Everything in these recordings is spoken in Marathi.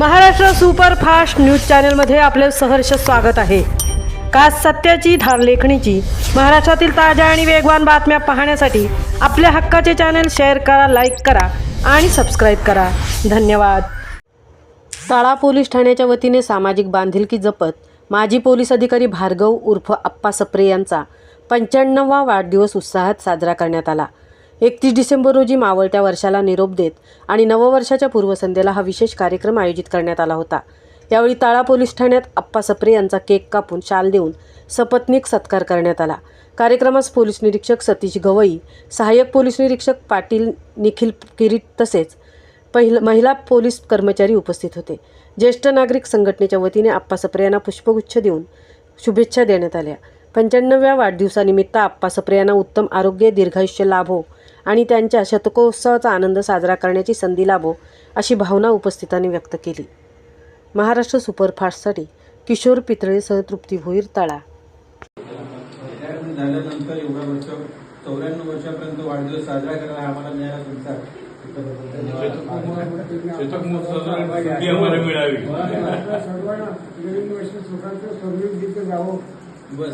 महाराष्ट्र सुपरफास्ट न्यूज चॅनलमध्ये आपले सहर्ष स्वागत आहे। का सत्याची धार लेखणीची महाराष्ट्रातील ताज्या आणि वेगवान बातम्या पाहण्यासाठी आपल्या हक्काचे चॅनल शेअर करा, लाईक करा आणि सबस्क्राईब करा। धन्यवाद। तळा पोलीस ठाण्याच्या वतीने सामाजिक बांधिलकी जपत माजी पोलीस अधिकारी भार्गव उर्फ आप्पा सप्रे यांचा 95वा वाढदिवस उत्साहात साजरा करण्यात आला। 31 डिसेंबर रोजी मावळत्या वर्षाला निरोप देत आणि नववर्षाच्या पूर्वसंध्येला हा विशेष कार्यक्रम आयोजित करण्यात आला होता। यावेळी तळा पोलीस ठाण्यात आप्पा सप्रे यांचा केक कापून शाल देऊन सपत्नीक सत्कार करण्यात आला। कार्यक्रमास पोलीस निरीक्षक सतीश गवई, सहाय्यक पोलीस निरीक्षक पाटील निखिल किरीट तसेच महिला पोलीस कर्मचारी उपस्थित होते। ज्येष्ठ नागरिक संघटनेच्या वतीने आप्पा सप्रे यांना पुष्पगुच्छ देऊन शुभेच्छा देण्यात आल्या। 95व्या वाढदिवसानिमित्त आप्पा सप्रे यांना उत्तम आरोग्य, दीर्घायुष्य लाभो आणि त्यांच्या शतकोत्सवाचा आनंद साजरा करण्याची संधी लाभो अशी भावना उपस्थितांनी व्यक्त केली। महाराष्ट्र सुपरफास्टसाठी किशोर पितळेसह तृप्ती भोईर, तळा। झाल्यानंतर एवढा वर्ष 94 वर्षापर्यंत वाढदिवस साजरा करायला आम्हाला मिळाला तुमचा बस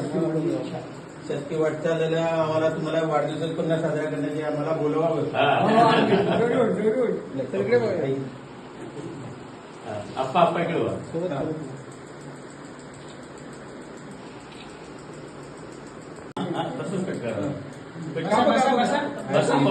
शक्य वाटचालीला आम्हाला तुम्हाला वाढदिवस पुन्हा साजरा करण्याची आम्हाला बोलवावं। आप्पा इकडे तसंच